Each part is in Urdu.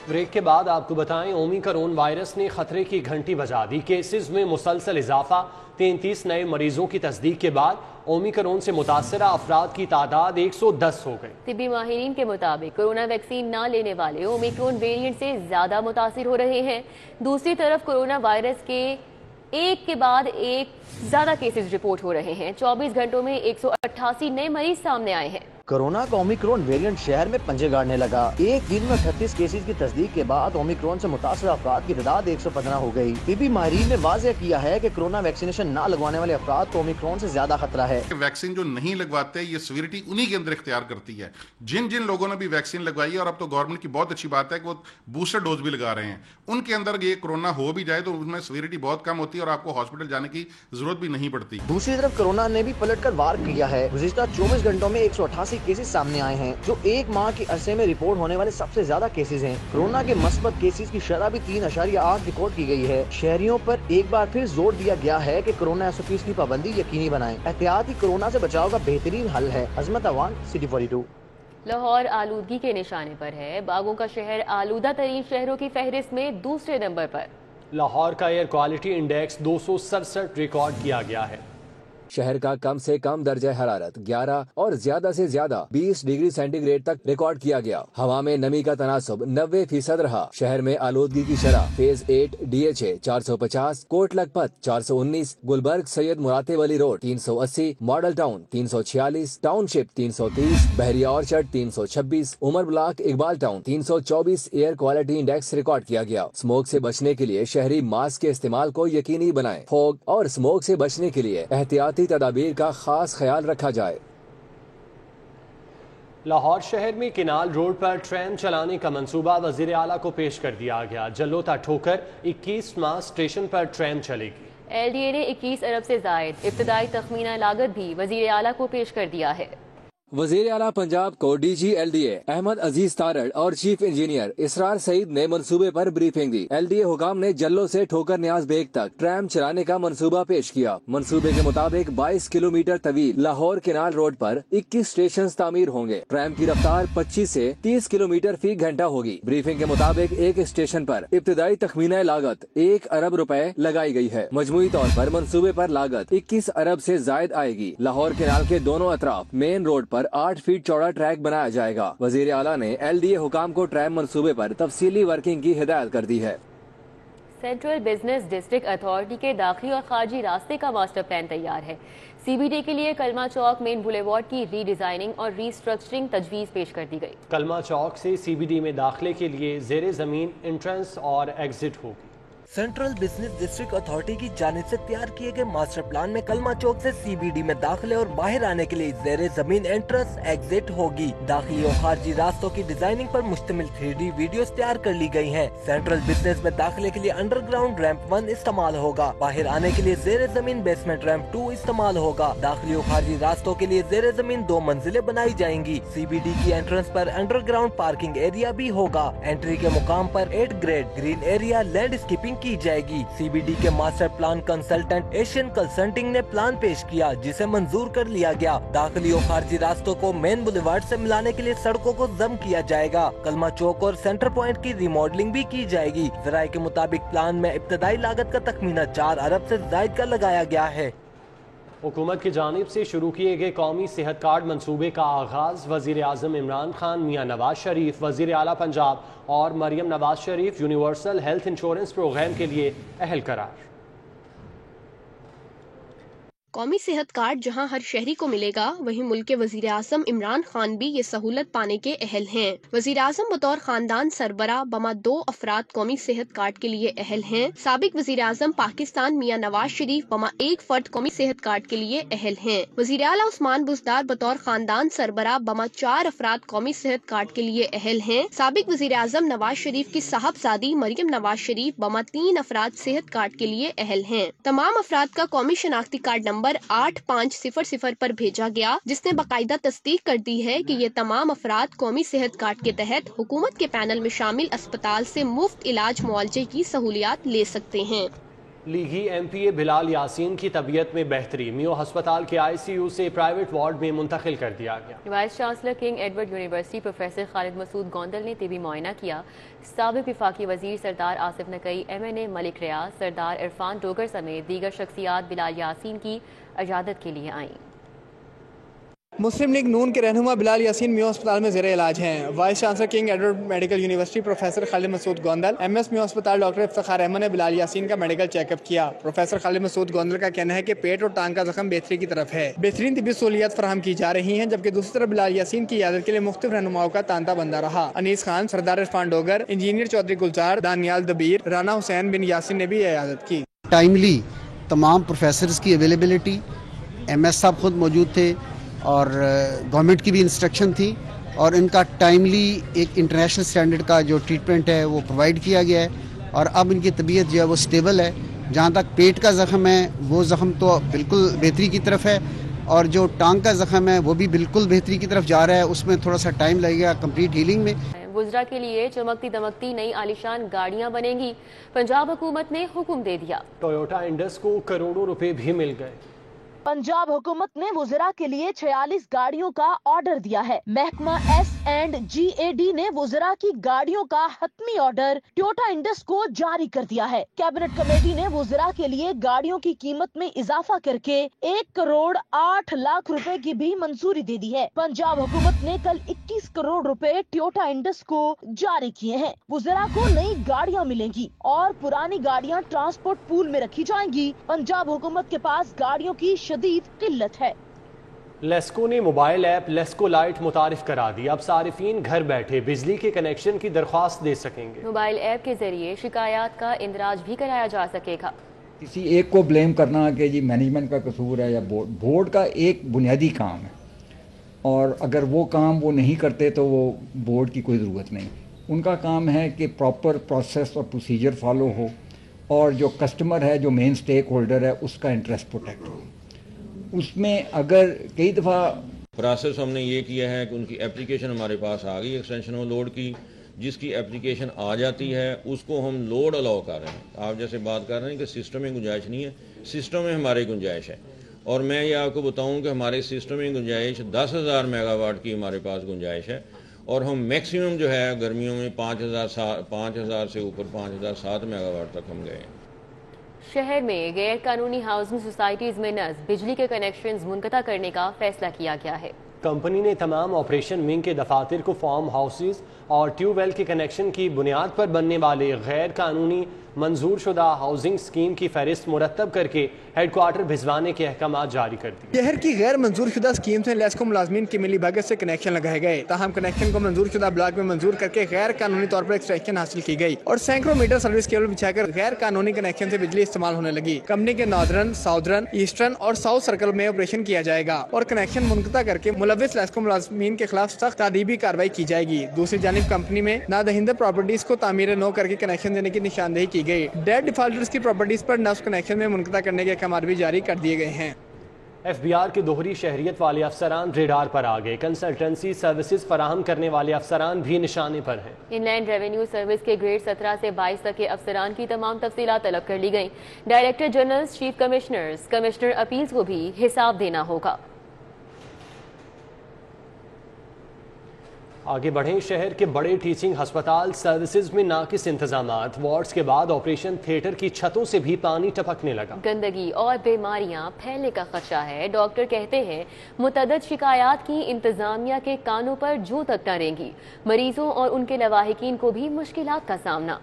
بریک کے بعد آپ کو بتائیں اومیکرون وائرس نے خطرے کی گھنٹی بجا دی۔ کیسز میں مسلسل اضافہ، 33 نئے مریضوں کی تصدیق کے بعد اومیکرون سے متاثرہ افراد کی تعداد 110 ہو گئی۔ طبی ماہرین کے مطابق کورونا ویکسین نہ لینے والے اومیکرون ویریئنٹ سے زیادہ متاثر ہو رہے ہیں۔ دوسری طرف کورونا وائرس کے ایک کے بعد ایک زیادہ کیسز رپورٹ ہو رہے ہیں۔ 24 گھنٹوں میں 188 نئے مریض سامنے آئے ہیں۔ کورونا کا اومیکرون ویریئنٹ شہر میں پنجے گاڑنے لگا۔ ایک دن میں 38 کیسز کی تصدیق کے بعد اومیکرون سے متاثرہ افراد کی تعداد 115 ہو گئی۔ طبی ماہرین نے واضح کیا ہے کہ کورونا ویکسینیشن نہ لگوانے والے افراد کو اومیکرون سے زیادہ خطرہ ہے۔ ویکسین جو نہیں لگواتے یہ سیویریٹی انہی کے اندر اختیار کرتی ہے۔ جن لوگوں نے بھی ویکسین لگوائی ہے، اور اب تو گورنمنٹ کی بہت اچھی بات ہے کہ وہ بوسٹر ڈوز بھی لگا رہے ہیں، ان کے اندر یہ کورونا ہو بھی جائے تو ان میں سیویریٹی بہت کم ہوتی ہے اور آپ کو ہاسپٹل جانے کی ضرورت بھی نہیں پڑتی۔ دوسری طرف کورونا نے بھی پلٹ کر وار کیا ہے۔ گزشتہ 24 گھنٹوں میں 188 کیسز سامنے آئے ہیں، جو ایک ماہ کے عرصے میں رپورٹ ہونے والے سب سے زیادہ کیسز ہیں۔ کورونا کے مثبت کیسز کی شرح بھی 3.8 ریکارڈ کی گئی ہے۔ شہریوں پر ایک بار پھر زور دیا گیا ہے کہ کورونا SOPs کی پابندی یقینی بنائیں۔ احتیاطی کورونا سے بچاؤ کا بہترین حل ہے۔ عظمت اوان، City 42۔ لاہور آلودگی کے نشانے پر ہے۔ باغوں کا شہر آلودہ ترین شہروں کی فہرست میں دوسرے نمبر پر۔ لاہور کا ایئر کوالٹی انڈیکس 267 ریکارڈ کیا گیا ہے۔ شہر کا کم سے کم درجہ حرارت 11 اور زیادہ سے زیادہ 20 ڈگری سینٹی گریڈ تک ریکارڈ کیا گیا۔ ہوا میں نمی کا تناسب 90% رہا۔ شہر میں آلودگی کی شرح phase 8 DHA 450، Kot Lakhpat 419، Gulberg Syed Maratib Ali road 380، model town 346، township 330، Bahria orchard 326، Umar block Iqbal town 324 air quality index record کیا گیا۔ اسموک سے بچنے کے لیے شہری ماسک کے استعمال کو یقینی بنائیں۔ فوگ اور اسموک سے بچنے کے لیے احتیاطی تدابیر کا خاص خیال رکھا جائے۔ لاہور شہر میں کینال روڈ پر ٹریم چلانے کا منصوبہ وزیر اعلیٰ کو پیش کر دیا گیا۔ جلوتا ٹھوکر 21 ماہ اسٹیشن پر ٹریم چلے گی۔ LDA نے 21 ارب سے زائد ابتدائی تخمینہ لاگت بھی وزیر اعلیٰ کو پیش کر دیا ہے۔ وزیر اعلیٰ پنجاب کو DG LDA احمد عزیز تارڑ اور چیف انجینئر اسرار سعید نے منصوبے پر بریفنگ دی۔ LDA حکام نے جلو سے ٹھوکر نیاز بیگ تک ٹریم چلانے کا منصوبہ پیش کیا۔ منصوبے کے مطابق 22 کلومیٹر طویل لاہور کینال روڈ پر 21 اسٹیشن تعمیر ہوں گے۔ ٹریم کی رفتار 25 سے 30 کلومیٹر فی گھنٹہ ہوگی۔ بریفنگ کے مطابق ایک اسٹیشن پر ابتدائی تخمینہ لاگت 1 ارب روپے لگائی گئی ہے۔ مجموعی طور پر منصوبے پر لاگت 21 ارب سے زائد آئے گی۔ لاہور کینال کے دونوں اطراف مین روڈ پر 8 فٹ چوڑا ٹریک بنایا جائے گا۔ وزیر اعلیٰ نے LDA حکام کو ٹریم منصوبے پر تفصیلی ورکنگ کی ہدایت کر دی ہے۔ سینٹرل بزنس ڈسٹرکٹ اتھارٹی کے داخلی اور خارجی راستے کا ماسٹر پلان تیار ہے۔ CBD کے لیے کلمہ چوک مین بولیوارڈ کی ری ڈیزائننگ اور ری اسٹرکچرنگ تجویز پیش کر دی گئی۔ کلمہ چوک سے CBD میں داخلے کے لیے زیر زمین انٹرنس اور ایگزٹ ہوگی۔ سینٹرل بزنس ڈسٹرکٹ اتھارٹی کی جانب سے تیار کیے گئے ماسٹر پلان میں کلمہ چوک سے CBD میں داخلے اور باہر آنے کے لیے زیر زمین انٹرنس ایگزٹ ہوگی۔ داخلی اور خارجی راستوں کی ڈیزائننگ پر مشتمل 3D ویڈیوز تیار کر لی گئی ہیں۔ سینٹرل بزنس میں داخلے کے لیے انڈر گراؤنڈ ریمپ 1 استعمال ہوگا۔ باہر آنے کے لیے زیر زمین بیسمنٹ ریمپ 2 استعمال ہوگا۔ داخلی اور خارجی راستوں کے لیے زیر زمین 2 منزلیں بنائی جائیں گی۔ CBD کی انٹرنس پر انڈر گراؤنڈ پارکنگ ایریا بھی ہوگا۔ انٹری کے مقام پر 8 grade green area landscaping کی جائے گی۔ CBD کے master plan consultant Asian consulting نے پلان پیش کیا، جسے منظور کر لیا گیا۔ داخلی اور خارجی راستوں کو مین بولیوارڈ سے ملانے کے لیے سڑکوں کو ضم کیا جائے گا۔ کلمہ چوک اور سینٹر پوائنٹ کی ریماڈلنگ بھی کی جائے گی۔ ذرائع کے مطابق پلان میں ابتدائی لاگت کا تخمینہ 4 ارب سے زائد کا لگایا گیا ہے۔ حکومت کی جانب سے شروع کیے گئے قومی صحت کارڈ منصوبے کا آغاز وزیر اعظم عمران خان، میاں نواز شریف، وزیر اعلیٰ پنجاب اور Maryam Nawaz Sharif universal health insurance programme کے لیے اہل قرار۔ قومی صحت کارڈ جہاں ہر شہری کو ملے گا، وہیں ملک کے وزیر اعظم عمران خان بھی یہ سہولت پانے کے اہل ہیں۔ وزیر اعظم بطور خاندان سربراہ بما 2 افراد قومی صحت کارڈ کے لیے اہل ہیں۔ سابق وزیر اعظم پاکستان میاں نواز شریف بما 1 فرد قومی صحت کارڈ کے لیے اہل ہیں۔ وزیر اعلیٰ عثمان بزدار بطور خاندان سربراہ بما 4 افراد قومی صحت کارڈ کے لیے اہل ہیں۔ سابق وزیر اعظم نواز شریف کی صاحبزادی مریم نواز شریف بما 3 افراد صحت کارڈ کے لیے اہل ہیں۔ تمام افراد کا قومی شناختی کارڈ نمبر 8500 پر بھیجا گیا، جس نے باقاعدہ تصدیق کر دی ہے کہ یہ تمام افراد قومی صحت کارڈ کے تحت حکومت کے پینل میں شامل اسپتال سے مفت علاج معالجے کی سہولیات لے سکتے ہیں۔ لیگی ایم پی اے بلال یاسین کی طبیعت میں بہتری، میو ہسپتال کے آئی سی یو سے پرائیویٹ وارڈ میں منتقل کر دیا گیا۔ Vice chancellor King Edward university professor Khalid Masood Gondal نے طبی معائنہ کیا۔ سابق وفاقی وزیر Sardar Asif Naqvi, M N A Malik Riaz, Sardar Irfan Dogar سمیت دیگر شخصیات بلال یاسین کی عیادت کے لیے آئیں۔ مسلم لیگ نون کے رہنما بلال یاسین میو ہسپتال میں زیر علاج ہیں۔ Vice chancellor King Edward medical university professor Khalid Masood Gondal, M S Mayo ہسپتال ڈاکٹر افتخار احمد نے بلال یاسین کا میڈیکل چیک اپ کیا۔ پروفیسر خالد مسعود گوندل کا کہنا ہے کہ پیٹ اور ٹانگ کا زخم بہتری کی طرف ہے، بہترین طبی سہولیات فراہم کی جا رہی ہیں، جبکہ دوسری طرف بلال یاسین کی عیادت کے لیے مختلف رہنماؤں کا تانتا بندہ رہا۔ انیس خان، سردار عرفان ڈوگر، انجینئر چودھری گلزار، دانیال دبیر، رانا حسین بن یاسین نے بھی عیادت کی۔ ٹائملی تمام پروفیسرز کی اویلیبلٹی، ایم ایس صاحب خود موجود تھے اور گورنمنٹ کی بھی انسٹرکشن تھی، اور ان کا ٹائملی ایک انٹرنیشنل سٹینڈرڈ کا جو ٹریٹمنٹ ہے وہ پرووائڈ کیا گیا ہے، اور اب ان کی طبیعت جو ہے وہ سٹیبل ہے۔ جہاں تک پیٹ کا زخم ہے وہ زخم تو بالکل بہتری کی طرف ہے، اور جو ٹانگ کا زخم ہے وہ بھی بالکل بہتری کی طرف جا رہا ہے، اس میں تھوڑا سا ٹائم لگے گا کمپلیٹ ہیلنگ میں۔ وزراء کے لیے چمکتی دمکتی نئی عالیشان گاڑیاں بنیں گی، پنجاب حکومت نے حکم دے دیا۔ ٹویوٹا انڈس کو کروڑوں روپے بھی مل گئے۔ پنجاب حکومت نے وزراء کے لیے 46 گاڑیوں کا آرڈر دیا ہے۔ محکمہ S and G A D نے وزراء کی گاڑیوں کا حتمی آرڈر ٹویوٹا انڈس کو جاری کر دیا ہے۔ کیبنٹ کمیٹی نے وزراء کے لیے گاڑیوں کی قیمت میں اضافہ کر کے 1 کروڑ 8 لاکھ روپے کی بھی منظوری دے دی ہے۔ پنجاب حکومت نے کل 21 کروڑ روپے ٹویوٹا انڈس کو جاری کیے ہیں۔ وزراء کو نئی گاڑیاں ملیں گی اور پرانی گاڑیاں ٹرانسپورٹ پول میں رکھی جائیں گی۔ پنجاب حکومت کے پاس گاڑیوں کی شدید قلت ہے۔ لیسکو نے موبائل ایپ لیسکو لائٹ متعارف کرا دی، اب صارفین گھر بیٹھے بجلی کے کنیکشن کی درخواست دے سکیں گے۔ موبائل ایپ کے ذریعے شکایات کا اندراج بھی کرایا جا سکے گا۔ کسی ایک کو بلیم کرنا کہ جی مینجمنٹ کا قصور ہے یا بورڈ کا ایک بنیادی کام ہے، اور اگر وہ کام وہ نہیں کرتے تو وہ بورڈ کی کوئی ضرورت نہیں۔ ان کا کام ہے کہ پراپر پروسیس اور پروسیجر فالو ہو، اور جو کسٹمر ہے، جو مین سٹیک ہولڈر ہے، اس کا انٹرسٹ پروٹیکٹ ہو۔ اس میں اگر کئی دفعہ پروسیس ہم نے یہ کیا ہے کہ ان کی اپلیکیشن ہمارے پاس آ گئی ایکسٹینشن اور لوڈ کی، جس کی اپلیکیشن آ جاتی ہے اس کو ہم لوڈ الاؤ کر رہے ہیں۔ آپ جیسے بات کر رہے ہیں کہ سسٹم میں گنجائش نہیں ہے، سسٹم میں ہماری گنجائش ہے، اور میں یہ آپ کو بتاؤں کہ ہمارے سسٹم میں گنجائش 10,000 میگا واٹ کی ہمارے پاس گنجائش ہے، اور ہم میکسیمم جو ہے گرمیوں میں 5,000 سے اوپر 5,007 میگا واٹ تک ہم گئے ہیں۔ شہر میں غیر قانونی ہاؤسنگ سوسائٹیز میں نصب بجلی کے کنیکشنز منقطع کرنے کا فیصلہ کیا گیا ہے۔ کمپنی نے تمام آپریشن ونگ کے دفاتر کو فارم ہاؤسز اور ٹیوب ویل کے کنیکشن کی بنیاد پر بننے والے غیر قانونی منظور شدہ ہاؤسنگ اسکیم کی فہرست مرتب کر کے ہیڈ کوارٹر بھجوانے کے احکامات جاری کر دیے۔ شہر کی غیر منظور شدہ اسکیم سے لیسکو ملازمین کی ملی بھگت سے کنیکشن لگائے گئے، تاہم کنیکشن کو منظور شدہ بلاک میں منظور کر کے غیر قانونی طور پر ایکسٹریکشن حاصل کی گئی، اور سینکڑوں میٹر سروس کیبل بچھا کر غیر قانونی کنیکشن سے بجلی استعمال ہونے لگی۔ کمپنی کے ناردرن، ساؤدرن، ایسٹرن اور ساؤتھ سرکل میں آپریشن کیا جائے گا، اور کنیکشن منقطع کر کے ملوث لیسکو ملازمین کے خلاف سخت تادیبی کارروائی کی جائے گی۔ دوسری جانب کمپنی میں نادہندہ پراپرٹیز کو تعمیر نو کر کے کنیکشن دینے کی نشاندہی کی گئی۔ ڈیڈ ڈیفالٹرز کی پراپرٹیز پر نصب کنیکشن میں منقطع کرنے کے احکامات بھی جاری کر دیے گئے ہیں۔ ایف بی آر کے دوہری شہریت والے افسران ریڈار پر آ گئے، کنسلٹنسی سروسز فراہم کرنے والے افسران بھی نشانے پر ہیں۔ ان لینڈ ریونیو سروس کے گریڈ 17 سے 22 تک کے افسران کی تمام تفصیلات طلب کر لی گئیں۔ Director general, chief commissioners, commissioner appeals کو بھی حساب دینا ہوگا۔ آگے بڑھیں، شہر کے بڑے ٹیچنگ ہسپتال سروسز میں ناقص انتظامات، وارڈز کے بعد آپریشن تھیٹر کی چھتوں سے بھی پانی ٹپکنے لگا۔ گندگی اور بیماریاں پھیلنے کا خدشہ ہے۔ ڈاکٹر کہتے ہیں متعدد شکایات کی انتظامیہ کے کانوں پر جوں تک نہ رہیں گی، مریضوں اور ان کے لواحقین کو بھی مشکلات کا سامنا۔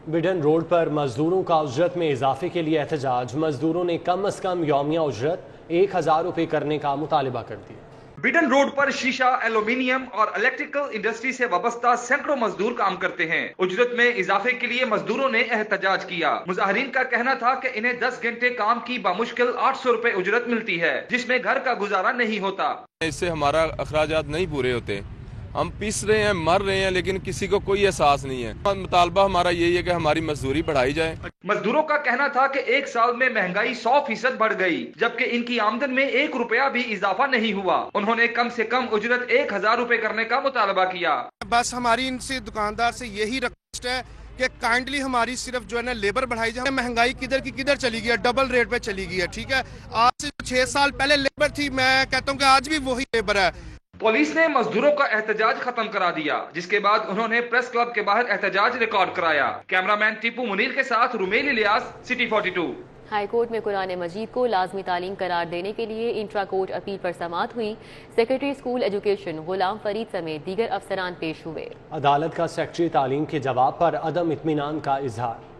بڈن روڈ پر مزدوروں کا اجرت میں اضافے کے لیے احتجاج، مزدوروں نے کم از کم یومیہ اجرت 1,000 روپے کرنے کا مطالبہ کر دیا۔ بڈن روڈ پر شیشہ، ایلومینیم اور الیکٹریکل انڈسٹری سے وابستہ سینکڑوں مزدور کام کرتے ہیں۔ اجرت میں اضافے کے لیے مزدوروں نے احتجاج کیا۔ مظاہرین کا کہنا تھا کہ انہیں 10 گھنٹے کام کی بمشکل 800 روپے اجرت ملتی ہے، جس میں گھر کا گزارا نہیں ہوتا۔ اس سے ہمارا اخراجات نہیں پورے ہوتے، ہم پیس رہے ہیں، مر رہے ہیں، لیکن کسی کو کوئی احساس نہیں ہے۔ مطالبہ ہمارا یہی ہے کہ ہماری مزدوری بڑھائی جائے۔ مزدوروں کا کہنا تھا کہ ایک سال میں مہنگائی 100% بڑھ گئی، جبکہ ان کی آمدن میں 1 روپیہ بھی اضافہ نہیں ہوا۔ انہوں نے کم سے کم اجرت 1,000 روپے کرنے کا مطالبہ کیا۔ بس ہماری ان سے دکاندار سے یہی ریکویسٹ ہے کہ کائنڈلی ہماری صرف جو ہے نا لیبر بڑھائی جائے. مہنگائی کدھر کی کدھر چلی گئی ہے, ڈبل ریٹ پہ چلی گئی ہے. ٹھیک ہے, آج سے 6 سال پہلے لیبر تھی, میں کہتا ہوں کہ آج بھی وہی لیبر ہے. پولیس نے مزدوروں کا احتجاج ختم کرا دیا, جس کے بعد انہوں نے پریس کلب کے باہر احتجاج ریکارڈ کرایا. کیمرامین ٹیپو منیر کے ساتھ Romail Ilyas, city 42. High court میں قرآن مجید کو لازمی تعلیم قرار دینے کے لیے انٹرا کورٹ اپیل پر سماعت ہوئی. Secretary school education Ghulam Farid سمیت دیگر افسران پیش ہوئے. عدالت کا سیکرٹری تعلیم کے جواب پر عدم اطمینان کا اظہار.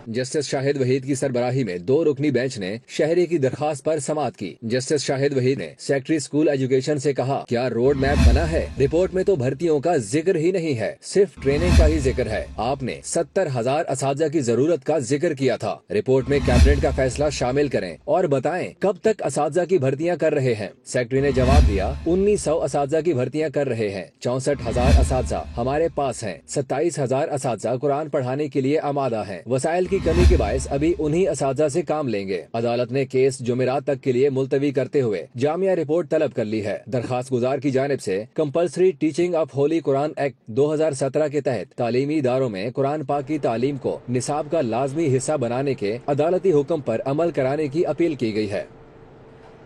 جسٹس شاہد وحید کی سربراہی میں 2 رکنی بینچ نے شہری کی درخواست پر سماعت کی. جسٹس شاہد وحید نے سیکرٹری اسکول ایجوکیشن سے کہا, کیا روڈ میپ بنا ہے؟ رپورٹ میں تو بھرتیوں کا ذکر ہی نہیں ہے, صرف ٹریننگ کا ہی ذکر ہے. آپ نے 70,000 اساتذہ کی ضرورت کا ذکر کیا تھا. رپورٹ میں کیبنٹ کا فیصلہ شامل کریں اور بتائیں کب تک اساتذہ کی بھرتیاں کر رہے ہیں. سیکرٹری نے جواب دیا, 1900 اساتذہ کی بھرتیاں کر رہے ہیں. 64,000 اساتذہ ہمارے پاس ہیں. 27,000 اساتذہ قرآن پڑھانے کے لیے آمادہ ہیں. وسائل کی کمی کے باعث ابھی انہی اساتذہ سے کام لیں گے. عدالت نے کیس جمعرات تک کے لیے ملتوی کرتے ہوئے جامعہ رپورٹ طلب کر لی ہے. درخواست گزار کی جانب سے compulsory teaching of holy Quran act 2017 کے تحت تعلیمی اداروں میں قرآن پاک کی تعلیم کو نصاب کا لازمی حصہ بنانے کے عدالتی حکم پر عمل کرانے کی اپیل کی گئی ہے.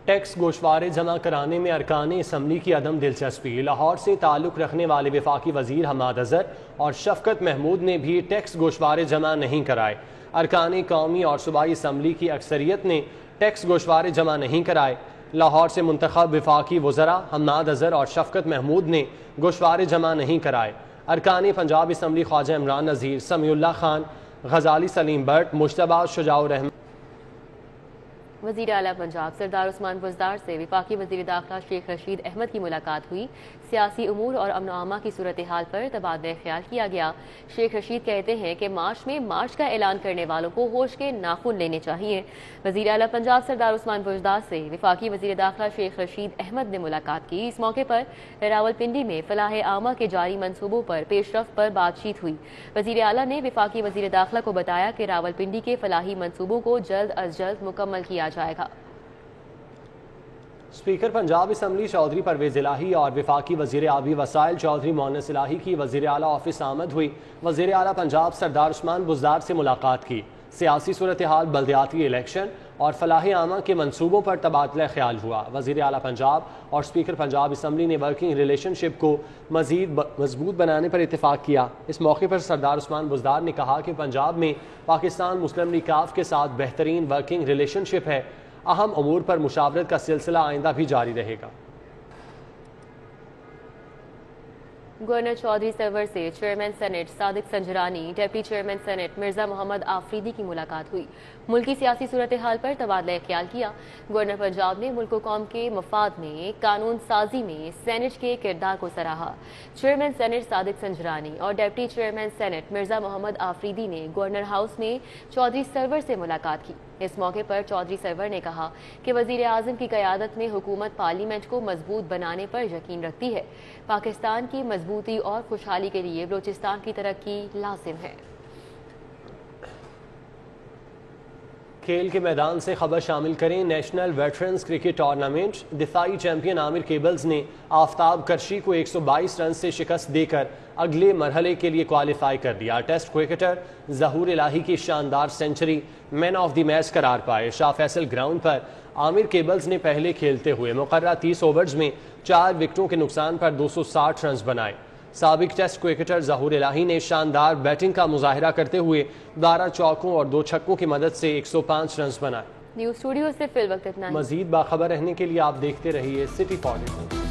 ٹیکس گوشوارے جمع کرانے میں ارکان اسمبلی کی عدم دلچسپی. لاہور سے تعلق رکھنے والے وفاقی وزیر حماد اظہر اور شفقت محمود نے بھی ٹیکس گوشوارے جمع نہیں کرائے. ارکان قومی اور صوبائی اسمبلی کی اکثریت نے ٹیکس گوشوارے جمع نہیں کرائے. لاہور سے منتخب وفاقی وزراء حماد اظہر اور شفقت محمود نے گوشوارے جمع نہیں کرائے. ارکان پنجاب اسمبلی خواجہ عمران نذیر, سمیع اللہ خان, غزالی سلیم بٹ, مشتبہ شجاع الرحمن. وزیر اعلیٰ پنجاب سردار عثمان بزدار سے وفاقی وزیر داخلہ شیخ رشید احمد کی ملاقات ہوئی. سیاسی امور اور امن و امان کی صورتحال پر تبادلہ خیال کیا گیا. شیخ رشید کہتے ہیں کہ مارچ میں مارچ کا اعلان کرنے والوں کو ہوش کے ناخن لینے چاہیے. وزیر اعلیٰ پنجاب سردار عثمان بزدار سے وفاقی وزیر داخلہ شیخ رشید احمد نے ملاقات کی. اس موقع پر راولپنڈی میں فلاح عامہ کے جاری منصوبوں پر پیش رفت پر بات چیت ہوئی. وزیر اعلیٰ نے وفاقی وزیر داخلہ کو بتایا کہ راولپنڈی کے فلاحی منصوبوں کو جلد از جلد مکمل کیا جائے گا. اسپیکر پنجاب اسمبلی چودھری پرویز الہی اور وفاقی وزیر آبی وسائل چودھری مونس الہی کی وزیر اعلیٰ آفس آمد ہوئی. وزیر اعلیٰ پنجاب سردار عثمان بزدار سے ملاقات کی. سیاسی صورتحال, بلدیاتی الیکشن اور فلاح عامہ کے منصوبوں پر تبادلہ خیال ہوا. وزیر اعلیٰ پنجاب اور اسپیکر پنجاب اسمبلی نے ورکنگ ریلیشن شپ کو مزید مضبوط بنانے پر اتفاق کیا. اس موقع پر سردار عثمان بزدار نے کہا کہ پنجاب میں پاکستان مسلم لیگ کاف کے ساتھ بہترین ورکنگ ریلیشن شپ ہے. اہم امور پر مشاورت کا سلسلہ آئندہ بھی جاری رہے گا. گورنر چودھری سرور سے chairman senate Sadiq Sanjrani, deputy chairman senate Mirza Muhammad Afridi کی ملاقات ہوئی. ملکی سیاسی صورتحال پر تبادلہ خیال کیا. گورنر پنجاب نے ملک و قوم کے مفاد میں قانون سازی میں سینٹ کے کردار کو سراہا. چیئرمین سینٹ صادق سنجرانی اور deputy chairman senate Mirza Muhammad Afridi نے گورنر ہاؤس میں چودھری سرور سے ملاقات کی. اس موقع پر چودھری سرور نے کہا کہ وزیر اعظم کی قیادت میں حکومت پارلیمنٹ کو مضبوط بنانے پر یقین رکھتی ہے. پاکستان کی مضبوطی اور خوشحالی کے لیے بلوچستان کی ترقی لازم ہے. کھیل کے میدان سے خبر شامل کریں. نیشنل ویٹرنز کرکٹ ٹورنامنٹ دفاعی چیمپئن عامر کیبلز نے آفتاب کرشی کو 122 رن سے شکست دے کر اگلے مرحلے کے لیے کوالیفائی کر دیا. ٹیسٹ کرکٹر ظہور الہی کی شاندار century man of the match قرار پائے. شاہ فیصل گراؤنڈ پر عامر کیبلز نے پہلے کھیلتے ہوئے مقررہ 30 اوورز میں 4 وکٹوں کے نقصان پر 260 رنز بنائے. سابق ٹیسٹ کرکٹر ظہور الہی نے شاندار بیٹنگ کا مظاہرہ کرتے ہوئے 12 چوکوں اور 2 چھکوں کی مدد سے 105 رنز بنائے. نیوز اسٹوڈیو سے فی الوقت اتنا. مزید باخبر رہنے کے لیے آپ دیکھتے رہیے سٹی 42.